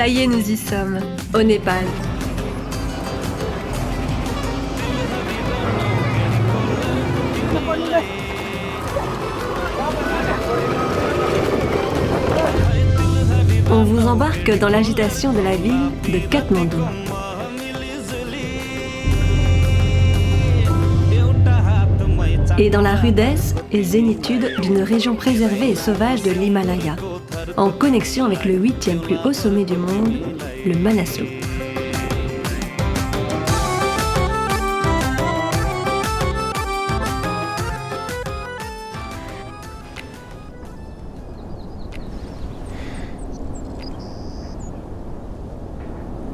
Ça y est, nous y sommes, au Népal. On vous embarque dans l'agitation de la ville de Katmandou. Et dans la rudesse et zénitude d'une région préservée et sauvage de l'Himalaya, en connexion avec le 8e plus haut sommet du monde, le Manaslu.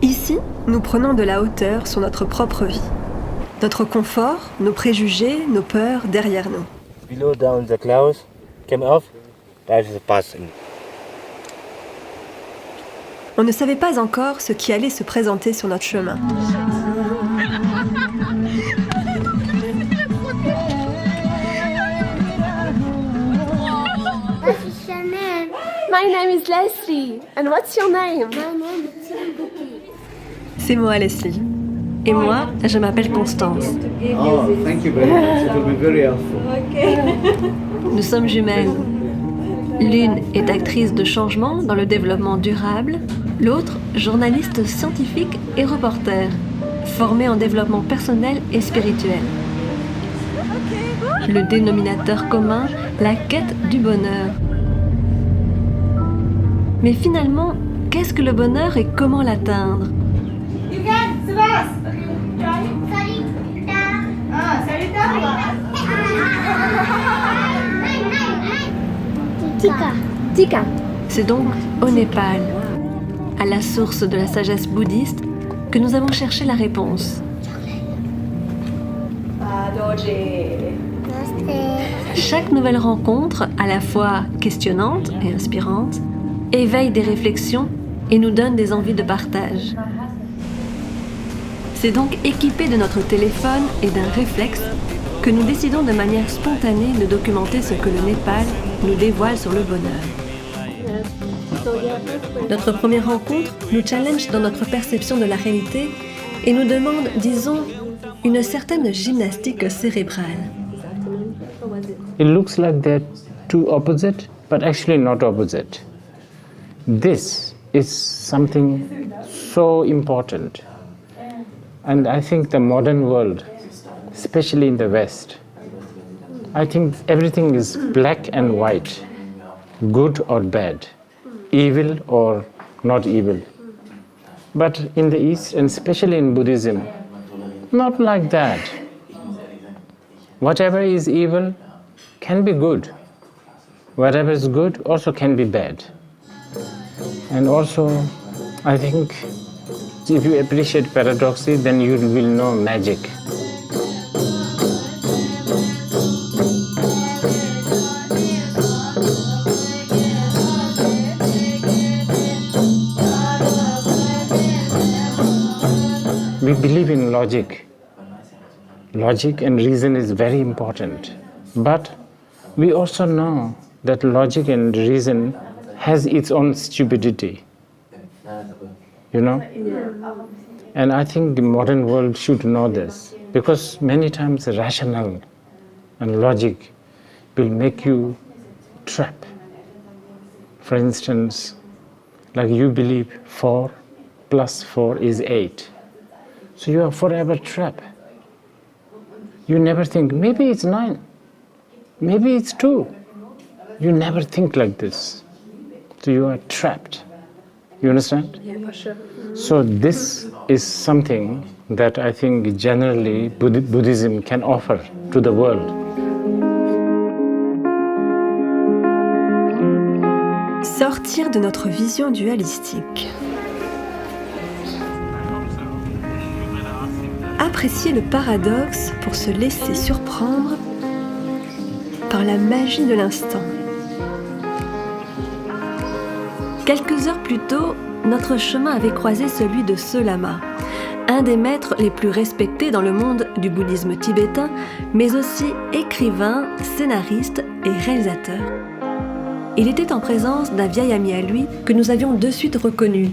Ici, nous prenons de la hauteur sur notre propre vie. Notre confort, nos préjugés, nos peurs derrière nous. Below down the clouds came off, that is passing. On ne savait pas encore ce qui allait se présenter sur notre chemin. My name is Leslie, and what's your name? C'est moi, Leslie. Et moi, je m'appelle Constance. Oh, thank you very much. It will be very helpful. Nous sommes jumelles. L'une est actrice de changement dans le développement durable, l'autre journaliste scientifique et reporter, formée en développement personnel et spirituel. Le dénominateur commun, la quête du bonheur. Mais finalement, qu'est-ce que le bonheur et comment l'atteindre ? Tika. C'est donc au Népal, à la source de la sagesse bouddhiste, que nous avons cherché la réponse. Chaque nouvelle rencontre, à la fois questionnante et inspirante, éveille des réflexions et nous donne des envies de partage. C'est donc équipé de notre téléphone et d'un réflexe que nous décidons de manière spontanée de documenter ce que le Népal nous dévoile sur le bonheur. Notre première rencontre nous challenge dans notre perception de la réalité et nous demande, disons, une certaine gymnastique cérébrale. It looks like they're two opposite, but actually not opposite. This is something so important. And I think the modern world, especially in the West, I think everything is black and white, good or bad, evil or not evil. But in the East, and especially in Buddhism, not like that. Whatever is evil can be good. Whatever is good also can be bad. And also, I think if you appreciate paradoxy, then you will know magic. We believe in logic. Logic and reason is very important. But we also know that logic and reason has its own stupidity. You know? And I think the modern world should know this, because many times rational and logic will make you trap. For instance, like you believe 4 plus 4 is 8. So you are forever trapped. You never think, maybe it's 9, maybe it's 2. You never think like this. So you are trapped. You understand? Yeah, for sure. So this is something that I think generally Buddhism can offer to the world. Sortir de notre vision dualistique. Apprécier le paradoxe pour se laisser surprendre par la magie de l'instant. Quelques heures plus tôt, notre chemin avait croisé celui de Ce Lama, un des maîtres les plus respectés dans le monde du bouddhisme tibétain, mais aussi écrivain, scénariste et réalisateur. Il était en présence d'un vieil ami à lui que nous avions de suite reconnu,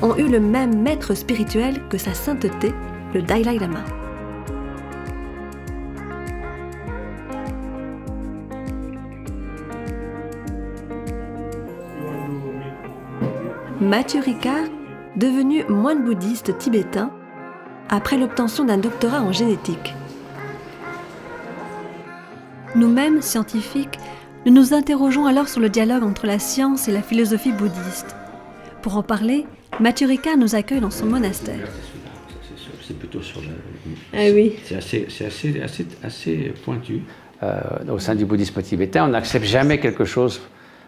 ont eu le même maître spirituel que sa sainteté, le Dalai Lama. Mathieu Ricard, devenu moine bouddhiste tibétain, après l'obtention d'un doctorat en génétique. Nous-mêmes, scientifiques, nous nous interrogeons alors sur le dialogue entre la science et la philosophie bouddhiste. Pour en parler, Mathieu Ricard nous accueille dans son monastère. C'est plutôt sur le... Ah oui. C'est assez pointu. Au sein du bouddhisme tibétain, on n'accepte jamais quelque chose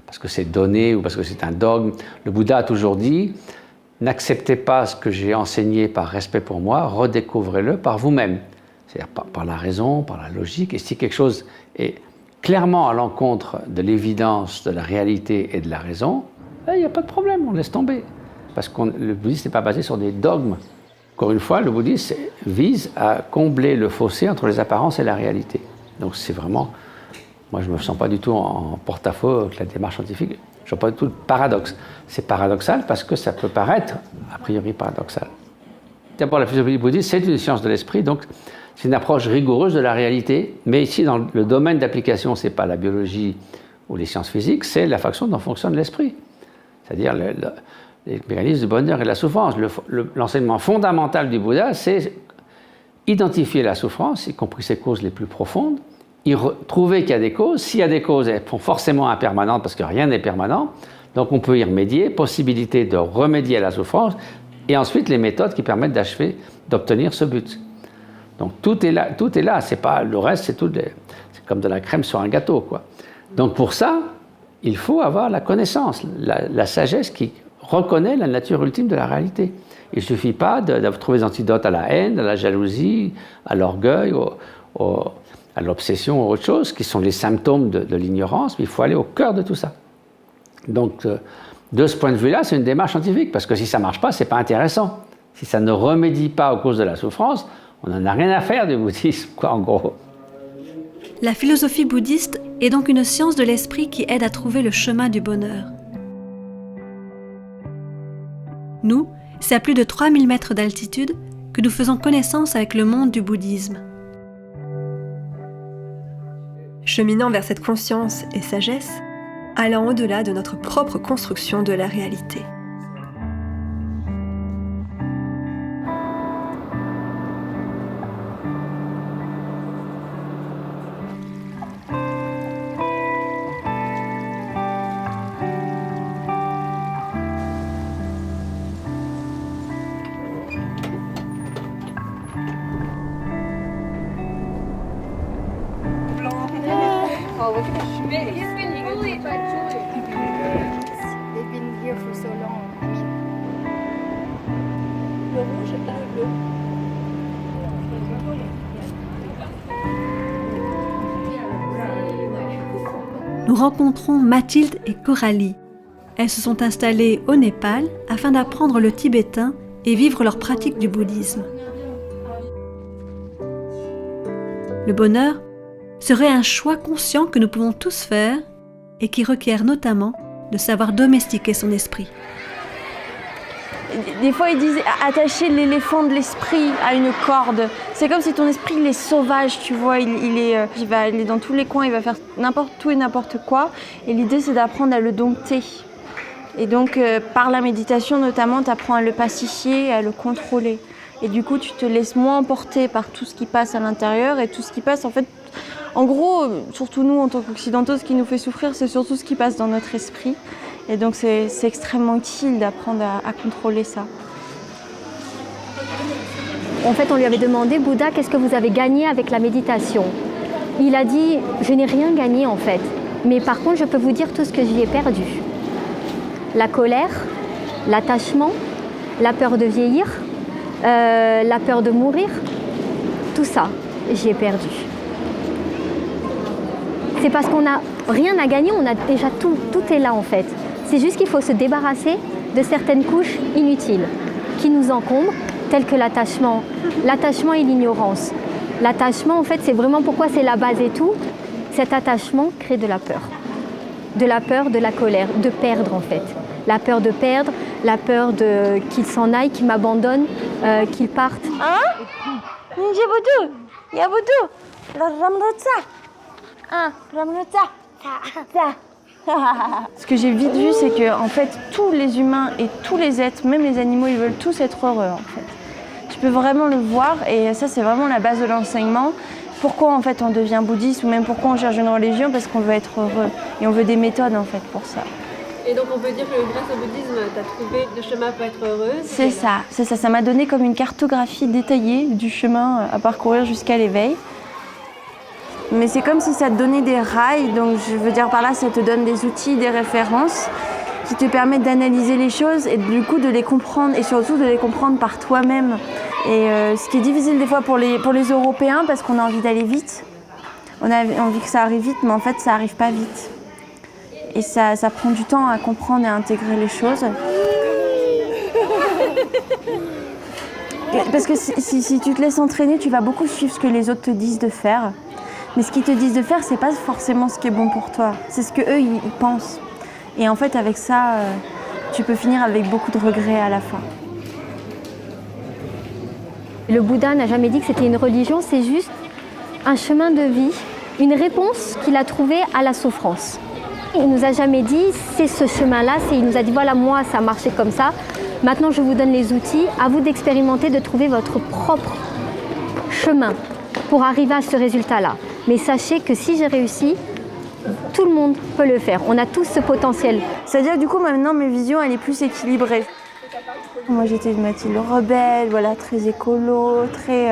parce que c'est donné ou parce que c'est un dogme. Le Bouddha a toujours dit, n'acceptez pas ce que j'ai enseigné par respect pour moi, redécouvrez-le par vous-même. C'est-à-dire par la raison, par la logique. Et si quelque chose est clairement à l'encontre de l'évidence, de la réalité et de la raison, il n'y a pas de problème, on laisse tomber. Parce que le bouddhisme n'est pas basé sur des dogmes. Encore une fois, le bouddhisme vise à combler le fossé entre les apparences et la réalité. Donc c'est vraiment... Moi, je ne me sens pas du tout en porte-à-faux avec la démarche scientifique. Je ne vois pas du tout le paradoxe. C'est paradoxal parce que ça peut paraître, a priori, paradoxal. D'abord, la philosophie bouddhiste, c'est une science de l'esprit, donc c'est une approche rigoureuse de la réalité. Mais ici, dans le domaine d'application, ce n'est pas la biologie ou les sciences physiques, c'est la façon dont fonctionne l'esprit. C'est-à-dire les mécanismes du bonheur et de la souffrance. L'enseignement fondamental du Bouddha, c'est identifier la souffrance, y compris ses causes les plus profondes, trouver qu'il y a des causes. S'il y a des causes, elles sont forcément impermanentes parce que rien n'est permanent. Donc on peut y remédier, possibilité de remédier à la souffrance, et ensuite les méthodes qui permettent d'achever, d'obtenir ce but. Donc tout est là. C'est pas le reste, c'est comme de la crème sur un gâteau, quoi. Donc pour ça, il faut avoir la connaissance, la sagesse qui reconnaît la nature ultime de la réalité. Il ne suffit pas de trouver des antidotes à la haine, à la jalousie, à l'orgueil, à l'obsession ou autre chose, qui sont les symptômes de l'ignorance, mais il faut aller au cœur de tout ça. Donc, de ce point de vue-là, c'est une démarche scientifique, parce que si ça ne marche pas, ce n'est pas intéressant. Si ça ne remédie pas aux causes de la souffrance, on n'en a rien à faire du bouddhisme, quoi, en gros. La philosophie bouddhiste est donc une science de l'esprit qui aide à trouver le chemin du bonheur. Nous, c'est à plus de 3000 mètres d'altitude que nous faisons connaissance avec le monde du bouddhisme. Cheminant vers cette conscience et sagesse, allant au-delà de notre propre construction de la réalité. They've been here for so long. I mean, Le rouge et le bleu. Nous rencontrons Mathilde et Coralie. Elles se sont installées au Népal afin d'apprendre le tibétain et vivre leur pratique du bouddhisme. Le bonheur serait un choix conscient que nous pouvons tous faire et qui requiert notamment de savoir domestiquer son esprit. Des fois, ils disent attacher l'éléphant de l'esprit à une corde. C'est comme si ton esprit il est sauvage, tu vois. Il va aller dans tous les coins, il va faire n'importe tout et n'importe quoi. Et l'idée, c'est d'apprendre à le dompter. Et donc, par la méditation notamment, tu apprends à le pacifier, à le contrôler. Et du coup, tu te laisses moins emporter par tout ce qui passe à l'intérieur et tout ce qui passe, en fait. En gros, surtout nous, en tant qu'occidentaux, ce qui nous fait souffrir, c'est surtout ce qui passe dans notre esprit. Et donc, c'est extrêmement utile d'apprendre à contrôler ça. en fait, on lui avait demandé, Bouddha, qu'est-ce que vous avez gagné avec la méditation? Il a dit, je n'ai rien gagné en fait, mais par contre, je peux vous dire tout ce que j'y ai perdu. La colère, l'attachement, la peur de vieillir, la peur de mourir, tout ça, j'y ai perdu. C'est parce qu'on n'a rien à gagner, on a déjà tout est là en fait. C'est juste qu'il faut se débarrasser de certaines couches inutiles qui nous encombrent, telles que l'attachement. L'attachement et l'ignorance. L'attachement, en fait, c'est vraiment pourquoi c'est la base et tout. Cet attachement crée de la peur. De la peur, de la colère, de perdre en fait. La peur de perdre, la peur qu'il s'en aille, qu'il m'abandonne, qu'il parte. Ce que j'ai vite vu, c'est que en fait, tous les humains et tous les êtres, même les animaux, ils veulent tous être heureux en fait. Tu peux vraiment le voir et ça, c'est vraiment la base de l'enseignement. Pourquoi en fait on devient bouddhiste ou même pourquoi on cherche une religion? Parce qu'on veut être heureux et on veut des méthodes en fait pour ça. Et donc on peut dire que grâce au bouddhisme, tu as trouvé le chemin pour être heureuse? C'est ça. Ça m'a donné comme une cartographie détaillée du chemin à parcourir jusqu'à l'éveil. Mais c'est comme si ça te donnait des rails, donc je veux dire par là, ça te donne des outils, des références qui te permettent d'analyser les choses et du coup de les comprendre et surtout de les comprendre par toi-même. Et ce qui est difficile des fois pour les Européens parce qu'on a envie d'aller vite. On a envie que ça arrive vite, mais en fait ça arrive pas vite. Et ça prend du temps à comprendre et à intégrer les choses. Parce que si tu te laisses entraîner, tu vas beaucoup suivre ce que les autres te disent de faire. Mais ce qu'ils te disent de faire, c'est pas forcément ce qui est bon pour toi. C'est ce qu'eux, ils pensent. Et en fait, avec ça, tu peux finir avec beaucoup de regrets à la fin. Le Bouddha n'a jamais dit que c'était une religion, c'est juste un chemin de vie, une réponse qu'il a trouvée à la souffrance. Il nous a jamais dit, c'est ce chemin-là, il nous a dit, voilà, moi, ça marchait comme ça. Maintenant, je vous donne les outils, à vous d'expérimenter, de trouver votre propre chemin pour arriver à ce résultat-là. Mais sachez que si j'ai réussi, tout le monde peut le faire. On a tous ce potentiel. C'est-à-dire que du coup, maintenant, mes visions, elle est plus équilibrée. Moi, j'étais de Mathilde rebelle, voilà, très écolo, très...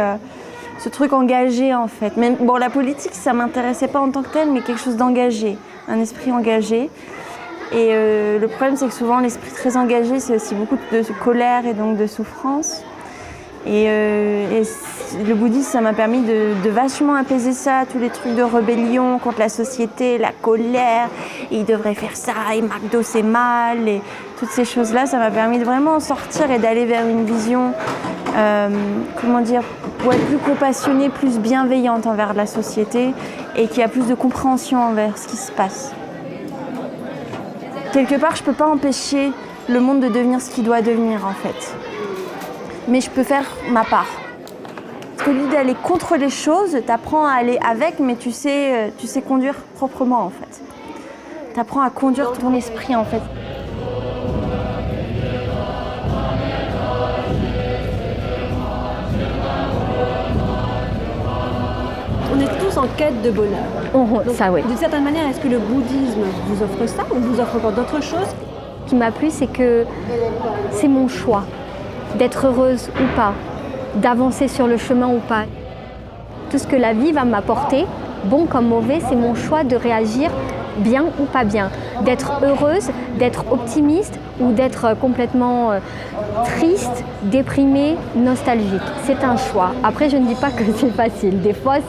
ce truc engagé, en fait. Mais, bon, la politique, ça ne m'intéressait pas en tant que telle, mais quelque chose d'engagé, un esprit engagé. Et le problème, c'est que souvent, l'esprit très engagé, c'est aussi beaucoup de colère et donc de souffrance. Et le bouddhisme, ça m'a permis de vachement apaiser ça, tous les trucs de rébellion contre la société, la colère, et il devrait faire ça, et McDo c'est mal, et toutes ces choses-là, ça m'a permis de vraiment sortir et d'aller vers une vision, comment dire, pour être plus compassionnée, plus bienveillante envers la société, et qui a plus de compréhension envers ce qui se passe. Quelque part, je ne peux pas empêcher le monde de devenir ce qu'il doit devenir, en fait. Mais je peux faire ma part. Parce qu'au lieu d'aller contre les choses, tu apprends à aller avec, mais tu sais conduire proprement en fait. Tu apprends à conduire ton esprit en fait. On est tous en quête de bonheur. Donc, ça, oui. D'une certaine manière, est-ce que le bouddhisme vous offre ça ou vous offre encore d'autres choses? Ce qui m'a plu, c'est que c'est mon choix d'être heureuse ou pas, d'avancer sur le chemin ou pas. Tout ce que la vie va m'apporter, bon comme mauvais, c'est mon choix de réagir bien ou pas bien, d'être heureuse, d'être optimiste ou d'être complètement triste, déprimée, nostalgique. C'est un choix. Après, je ne dis pas que c'est facile. Des fois,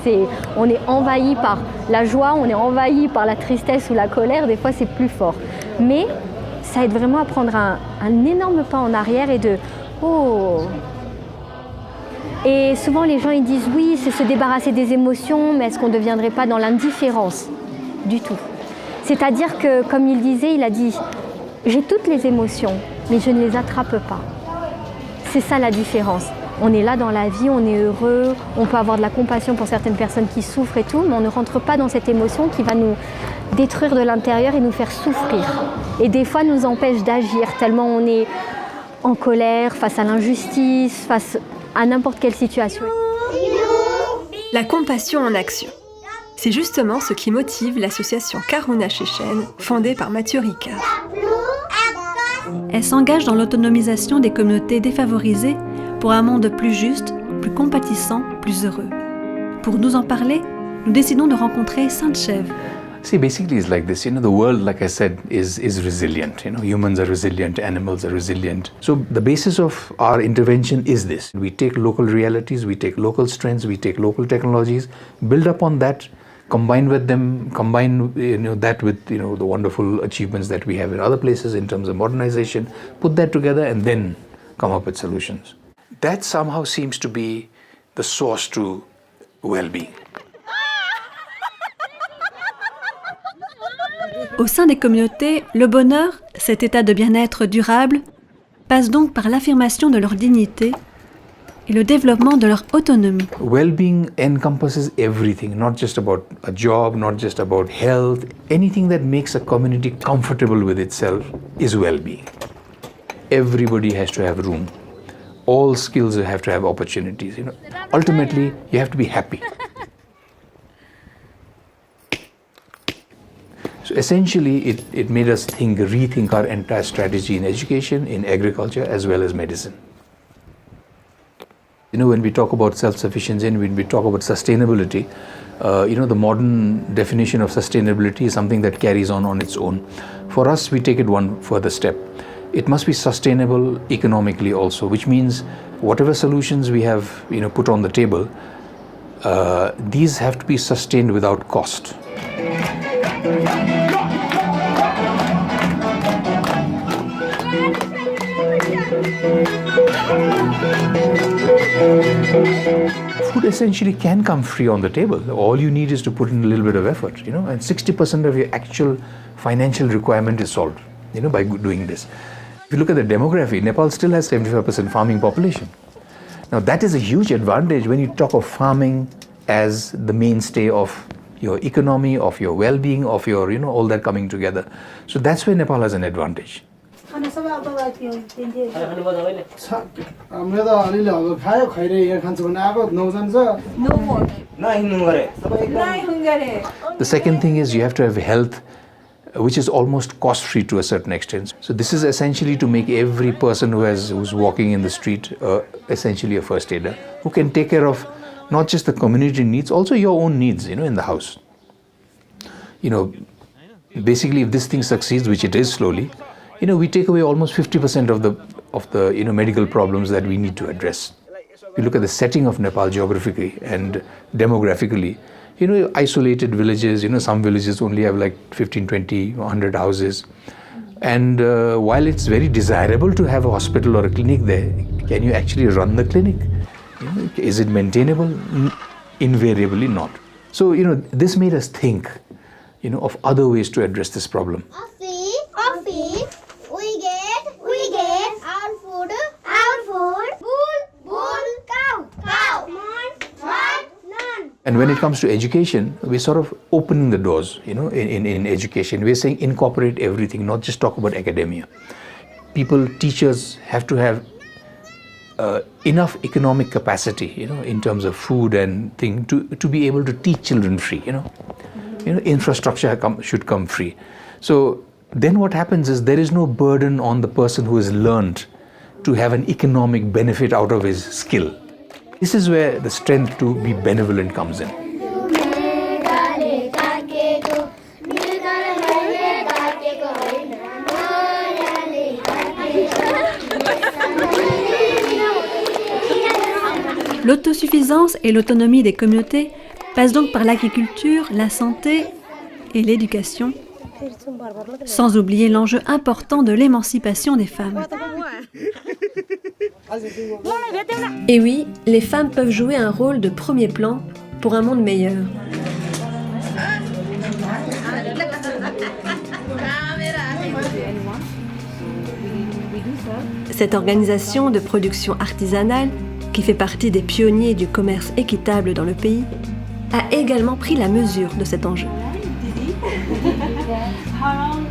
on est envahi par la joie, on est envahi par la tristesse ou la colère. Des fois, c'est plus fort. Mais ça aide vraiment à prendre un énorme pas en arrière et de oh. Et souvent les gens ils disent oui, c'est se débarrasser des émotions, mais est-ce qu'on ne deviendrait pas dans l'indifférence? Du tout. C'est-à-dire que, comme il disait, il a dit j'ai toutes les émotions, mais je ne les attrape pas. C'est ça la différence. On est là dans la vie, on est heureux, on peut avoir de la compassion pour certaines personnes qui souffrent et tout, mais on ne rentre pas dans cette émotion qui va nous détruire de l'intérieur et nous faire souffrir. Et des fois nous empêche d'agir tellement on est en colère, face à l'injustice, face à n'importe quelle situation. La compassion en action. C'est justement ce qui motive l'association Karuna Chéchène, fondée par Mathieu Ricard. Elle s'engage dans l'autonomisation des communautés défavorisées pour un monde plus juste, plus compatissant, plus heureux. Pour nous en parler, nous décidons de rencontrer Sainte Chèvre. See, basically it's like this, the world, like I said, is resilient. Humans are resilient, animals are resilient. So the basis of our intervention is this. We take local realities, we take local strengths, we take local technologies, build upon that, combine that with, the wonderful achievements that we have in other places in terms of modernization, put that together and then come up with solutions. That somehow seems to be the source to well-being. Au sein des communautés, le bonheur, cet état de bien-être durable, passe donc par l'affirmation de leur dignité et le développement de leur autonomie. Well-being encompasses everything, not just about a job, not just about health. Anything that makes a community comfortable with itself is well-being. Everybody has to have room. All skills have to have opportunities. Ultimately, you have to be happy. So essentially, it made us rethink our entire strategy in education, in agriculture, as well as medicine. When we talk about self-sufficiency and when we talk about sustainability, the modern definition of sustainability is something that carries on its own. For us, we take it one further step. It must be sustainable economically also, which means whatever solutions we have put on the table, these have to be sustained without cost. Food essentially can come free on the table. All you need is to put in a little bit of effort, and 60% of your actual financial requirement is solved, by doing this. If you look at the demography, Nepal still has 75% farming population. Now that is a huge advantage when you talk of farming as the mainstay of your economy, of your well-being, of your, all that coming together. So that's where Nepal has an advantage. The second thing is you have to have health, which is almost cost-free to a certain extent. So this is essentially to make every person who's walking in the street essentially a first aider, who can take care of not just the community needs, also your own needs, in the house. Basically, if this thing succeeds, which it is slowly, we take away almost 50% of the medical problems that we need to address. If you look at the setting of Nepal geographically and demographically, isolated villages, some villages only have like 15, 20, 100 houses. And while it's very desirable to have a hospital or a clinic there, can you actually run the clinic? Is it maintainable? Invariably not. So, this made us think, of other ways to address this problem. We get our food, bull, cow, none. And when it comes to education, we're sort of opening the doors, in education. We're saying incorporate everything, not just talk about academia. Teachers have to have enough economic capacity, in terms of food and thing to be able to teach children free, infrastructure should come free. So then what happens is there is no burden on the person who has learned to have an economic benefit out of his skill. This is where the strength to be benevolent comes in. L'autosuffisance et l'autonomie des communautés passent donc par l'agriculture, la santé et l'éducation, sans oublier l'enjeu important de l'émancipation des femmes. Et oui, les femmes peuvent jouer un rôle de premier plan pour un monde meilleur. Cette organisation de production artisanale, qui fait partie des pionniers du commerce équitable dans le pays, a également pris la mesure de cet enjeu. How long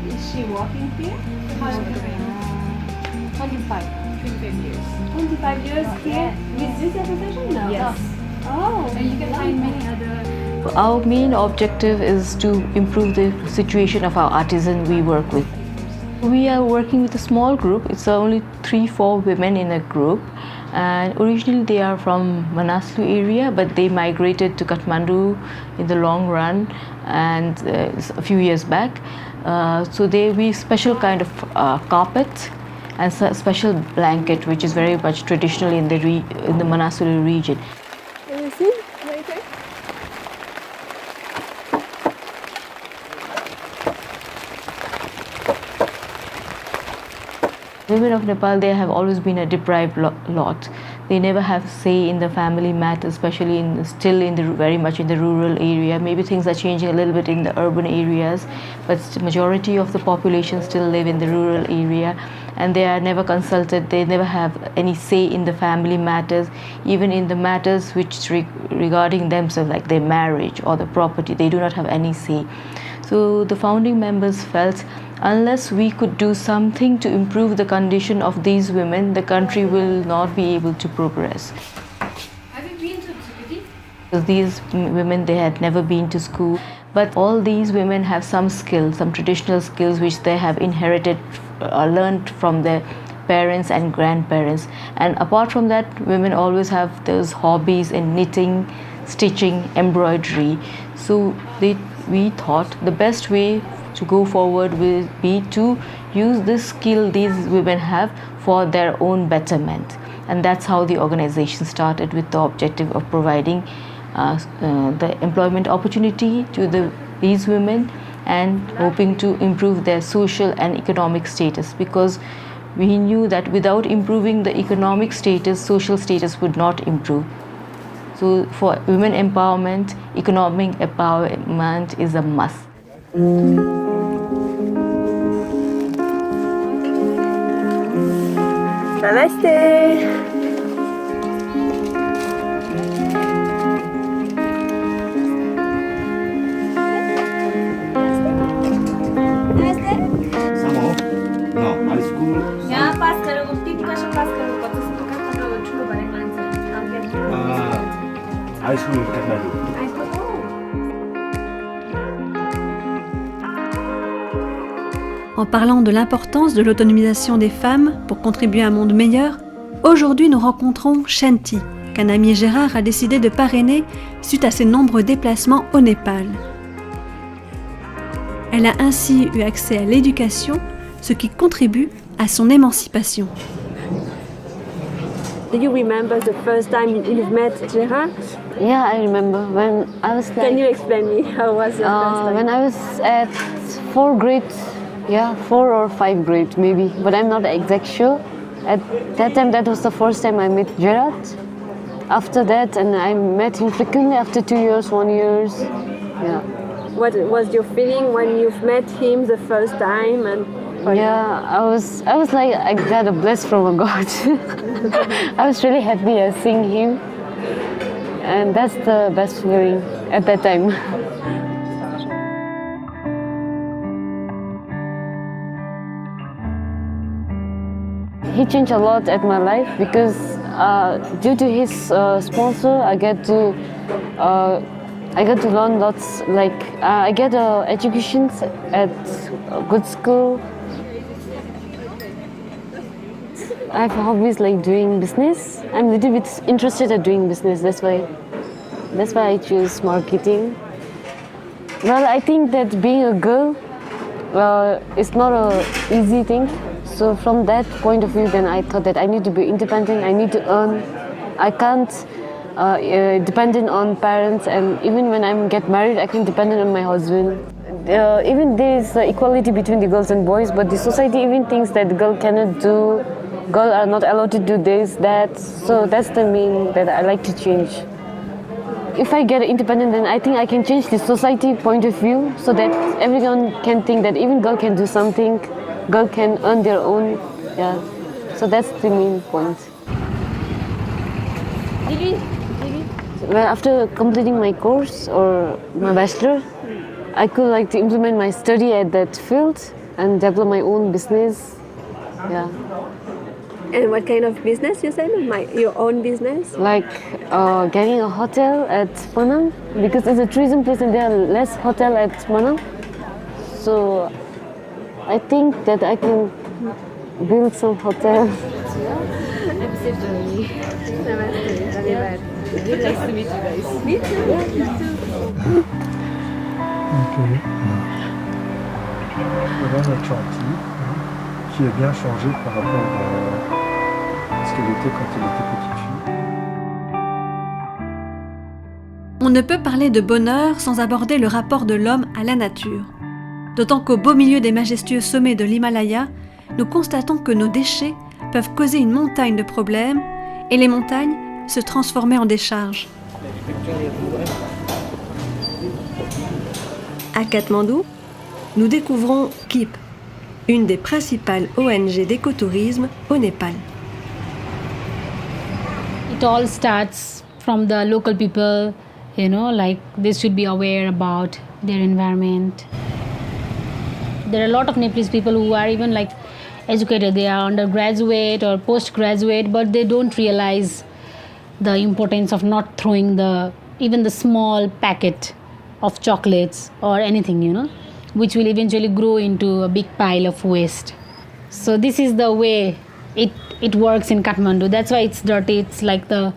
is she working here? 25 years. 25 years here with this association? No. Yes. Oh, and you can find many other. Our main objective is to improve the situation of our artisans we work with. We are working with a small group. It's only 3-4 women in a group. And originally they are from Manaslu area, but they migrated to Kathmandu in the long run and a few years back. So they weave special kind of carpet and special blanket, which is very much traditional in the Manaslu region. Can you see? Right there? Women of Nepal, they have always been a deprived lot. They never have say in the family matters, especially very much in the rural area. Maybe things are changing a little bit in the urban areas, but the majority of the population still live in the rural area, and they are never consulted. They never have any say in the family matters, even in the matters which regarding themselves, like their marriage or the property. They do not have any say. So the founding members felt, unless we could do something to improve the condition of these women, the country will not be able to progress. Have you been to the city? These women, they had never been to school, but all these women have some skills, some traditional skills which they have inherited or learned from their parents and grandparents. And apart from that, women always have those hobbies in knitting, stitching, embroidery. So we thought the best way to go forward will be to use this skill these women have for their own betterment. And that's how the organization started, with the objective of providing the employment opportunity to these women and hoping to improve their social and economic status, because we knew that without improving the economic status, social status would not improve. So for women empowerment, economic empowerment is a must. Namaste. यहाँ पास गरेको टिकटको पास गरेको 25 को कस्तो ठुलो भनेको मान्छे high school Kathmandu. En parlant de l'importance de l'autonomisation des femmes pour contribuer à un monde meilleur, aujourd'hui nous rencontrons Shanti, qu'un ami Gérard a décidé de parrainer suite à ses nombreux déplacements au Népal. Elle a ainsi eu accès à l'éducation, ce qui contribue à son émancipation. Do you remember the first time you've met Gérard? Yeah, I remember when I was like... Can you explain me how was your first time? When I was at 4th grade, 4 or 5 grade maybe, but I'm not exact sure. At that time, that was the first time I met Gerard. After that, and I met him frequently after 2 years, 1 year. Yeah. What was your feeling when you've met him the first time? And I was like, I got a bless from a God. I was really happy seeing him, and that's the best feeling at that time. He changed a lot at my life because due to his sponsor, I get to learn lots. Like I get education at a good school. I have hobbies like doing business. I'm a little bit interested in doing business. That's why I choose marketing. Well, I think that being a girl is not an easy thing. So from that point of view, then I thought that I need to be independent. I need to earn. I can't dependent on parents, and even when I get married, I can depend on my husband. Even there is equality between the girls and boys, but the society even thinks that the girl cannot do. Girls are not allowed to do this, that. So that's the main that I like to change. If I get independent, then I think I can change the society point of view so that everyone can think that even girl can do something. Girl can earn their own, So that's the main point. Well, after completing my course or my bachelor, I could like to implement my study at that field and develop my own business. And what kind of business you said? Your own business? Like getting a hotel at Manaslu, because it's a tourism place and there are less hotel at Manaslu. So I think that I can build some hotel. I'm so Jolie. Namaste. Really nice to meet you guys. Me too. Yeah, me too. Ok. Voilà notre chantier qui a bien changé par rapport à ce qu'elle était quand elle était petite fille. On ne peut parler de bonheur sans aborder le rapport de l'homme à la nature. D'autant qu'au beau milieu des majestueux sommets de l'Himalaya, nous constatons que nos déchets peuvent causer une montagne de problèmes et les montagnes se transformaient en décharges. À Katmandou, nous découvrons KEEP, une des principales ONG d'écotourisme au Népal. It all starts from the local people, you know, like they should be aware about their environment. There are a lot of Nepalese people who are even like educated, they are undergraduate or postgraduate, but they don't realize the importance of not throwing even the small packet of chocolates or anything, you know, which will eventually grow into a big pile of waste. So this is the way it works in Kathmandu. That's why it's dirty. It's like the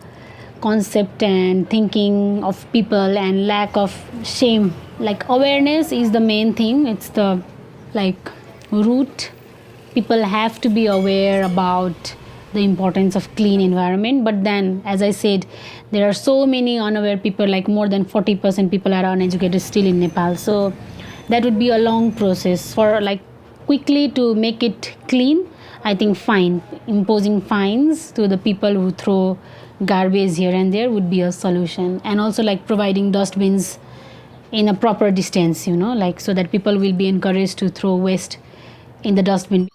concept and thinking of people and lack of shame. Like awareness is the main thing. It's the like root. People have to be aware about the importance of clean environment. But then, as I said, there are so many unaware people, like more than 40% people are uneducated still in Nepal. So that would be a long process for like quickly to make it clean. I think imposing fines to the people who throw garbage here and there would be a solution. And also like providing dustbins in a proper distance, you know, like so that people will be encouraged to throw waste in the dustbin.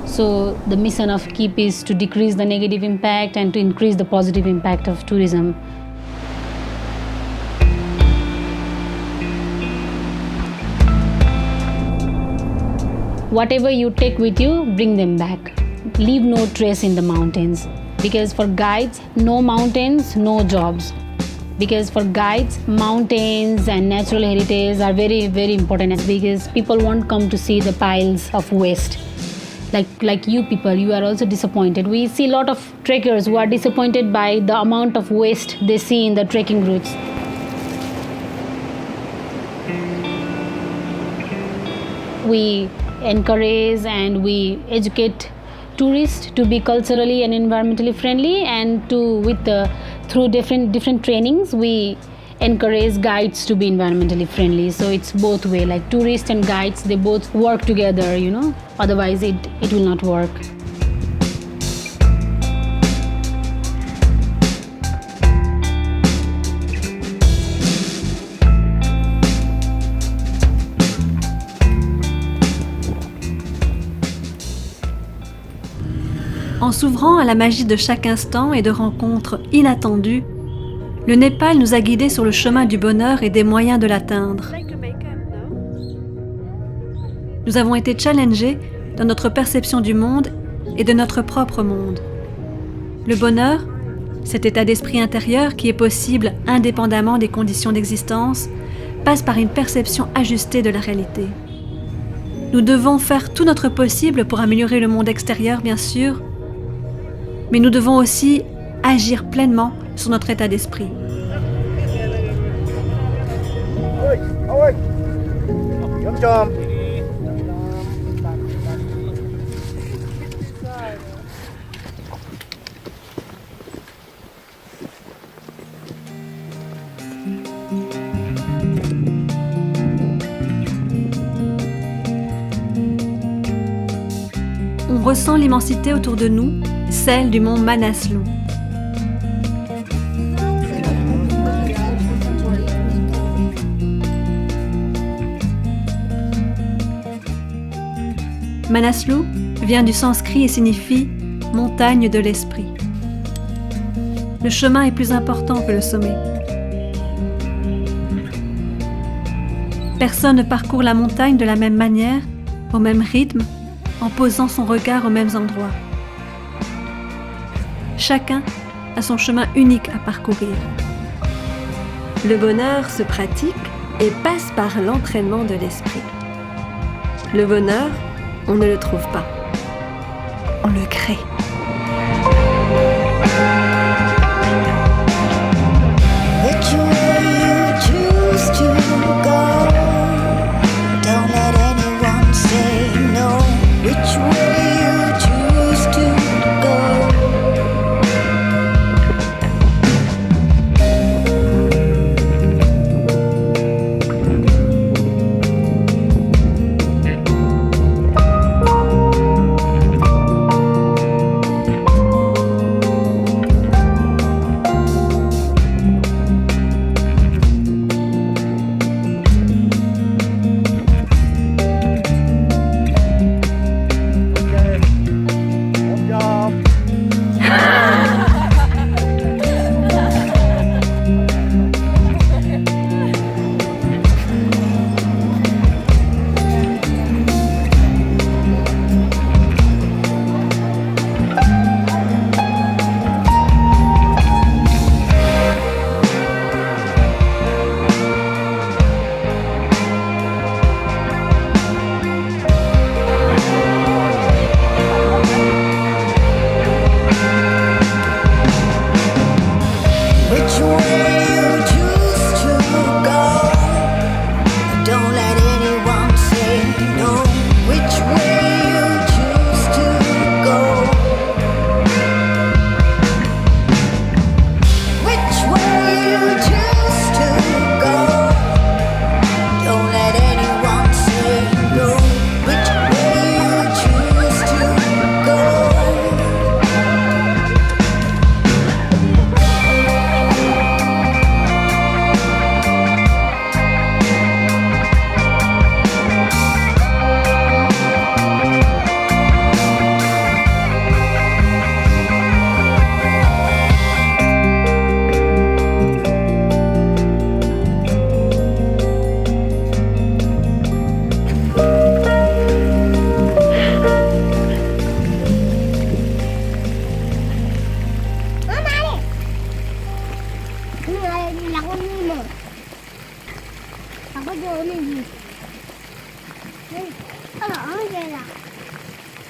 So the mission of KEEP is to decrease the negative impact and to increase the positive impact of tourism. Whatever you take with you, bring them back. Leave no trace in the mountains. Because for guides, no mountains, no jobs. Because for guides, mountains and natural heritage are very, very important because people won't come to see the piles of waste. Like you people, you are also disappointed. We see a lot of trekkers who are disappointed by the amount of waste they see in the trekking routes. We encourage and we educate tourists to be culturally and environmentally friendly, and through different trainings we encourage guides to be environmentally friendly. So it's both way, like tourists and guides, they both work together, you know, otherwise it will not work. En s'ouvrant à la magie de chaque instant et de rencontres inattendues, le Népal nous a guidés sur le chemin du bonheur et des moyens de l'atteindre. Nous avons été challengés dans notre perception du monde et de notre propre monde. Le bonheur, cet état d'esprit intérieur qui est possible indépendamment des conditions d'existence, passe par une perception ajustée de la réalité. Nous devons faire tout notre possible pour améliorer le monde extérieur, bien sûr, mais nous devons aussi agir pleinement sur notre état d'esprit. On ressent l'immensité autour de nous, celle du mont Manaslu. Manaslu vient du sanskrit et signifie « montagne de l'esprit ». Le chemin est plus important que le sommet. Personne ne parcourt la montagne de la même manière, au même rythme, en posant son regard aux mêmes endroits. Chacun a son chemin unique à parcourir. Le bonheur se pratique et passe par l'entraînement de l'esprit. Le bonheur, on ne le trouve pas. On le crée.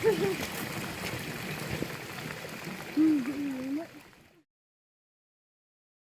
Ini